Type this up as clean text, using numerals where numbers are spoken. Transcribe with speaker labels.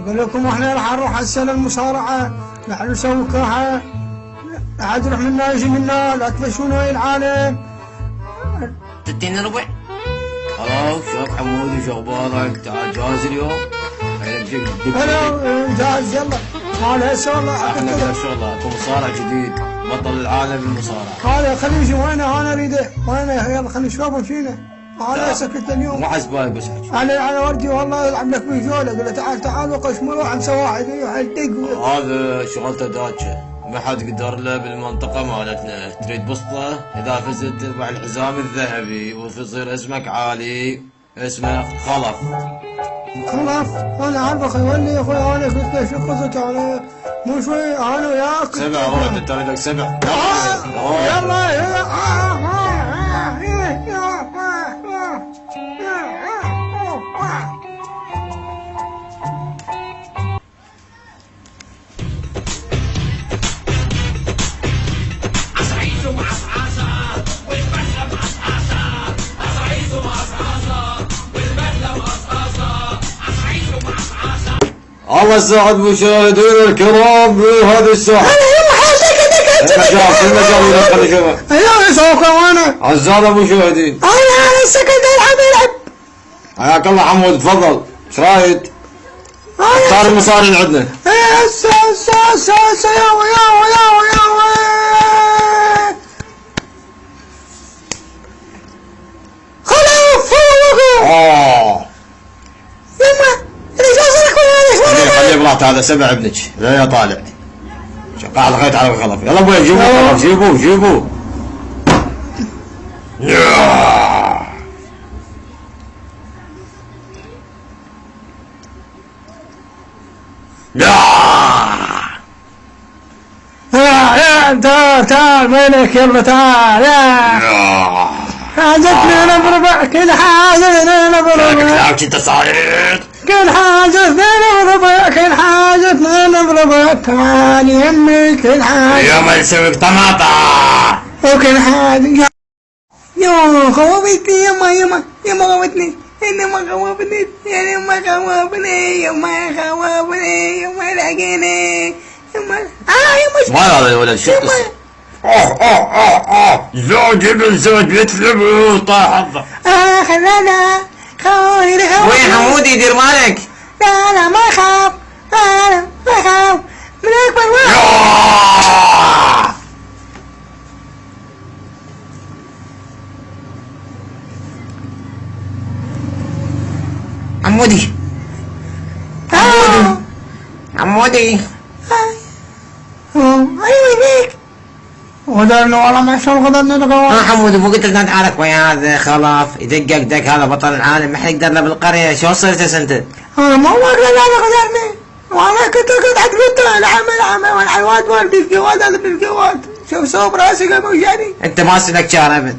Speaker 1: اقول لكم احنا راح نروح هسه للمصارعه، راح نسوي كاحه، لا حد يروح منا يجي منا، لا تمشونا ويا العالم.
Speaker 2: 2 ربع. خلاص شوف حمودي شو اخبارك؟ تعال جاهز اليوم؟
Speaker 1: انا جاهز يلا. تعال هسه والله
Speaker 2: احنا ما شاء الله اكو مصارع جديد بطل العالم بالمصارعه.
Speaker 1: هذا خليه يجي وينه انا اريده وينه يلا خليه نشوفه فينا. انا سكت اليوم.
Speaker 2: مو حسبالك بس حكي.
Speaker 1: على وردي والله يلعب لك بالجوله، اقول له تعال تعال وقش مو روح امسى واحد يدق.
Speaker 2: هذا شغلته داتشه، ما حد قدر له بالمنطقه مالتنا، تريد بسطه اذا فزت تربح الحزام الذهبي وتصير اسمك عالي، اسمه خلف.
Speaker 1: خلاص انا عارفك يولي يا اخوي، انا قلت له شو قصدك انا مو شوي انا وياك
Speaker 2: 7 ورد انت لك 7.
Speaker 1: يلا
Speaker 2: الله يسعد مشاهدينا الكرام بهذه الساعة. المجال خلينا نشوفه.
Speaker 1: ايوه يسوق وانا.
Speaker 2: اعزائنا المشاهدين.
Speaker 1: انا السكند العب.
Speaker 2: حياك الله حمود تفضل. ايش رايك؟ اختار المصاري اللي عندنا. خليه براحته هذا 7 ابنك لا يا طالع. قاعد الخيط على الخلف. يلا ابوي جيبوه جيبوه جيبوه.
Speaker 1: تعال وينك يلا تعال. حاجتنا نضربك كل حاجتنا نضربك.
Speaker 2: انت صاير
Speaker 1: كل حاجتنا نضربك كل حاجتنا نضربك تعال يمي كل حاجة
Speaker 2: اليوم نسويك طماطة
Speaker 1: وكل حاجة. يا خوفتني يما خوفتني يما خوفتني يما خوفتني يما لقيني يما
Speaker 2: ما هذا الولد شو قصة؟ زوج ابن زوج مثل طاح حظه.
Speaker 1: خلانا
Speaker 2: وين حمودي دير مالك؟
Speaker 1: لا ما اخاف انا ما اخاف من اكبر واحد.
Speaker 2: حمودي حمودي
Speaker 1: ايوه ليك غدرنا والله ما شلون غدرنا الغوار.
Speaker 2: حمودي مو قلت لك نتعارك ويا هذا خلاف يدقق دق هذا بطل العالم ما حد يقدر له بالقريه. شو صرت انت؟
Speaker 1: انا ما اقدر انا غدرني وانا كنت قاعد قلت العمل والحيوان مال بالجواد هذا بالجواد شوف صوب راسي قام وجاني.
Speaker 2: انت ما سلك شارع ابد.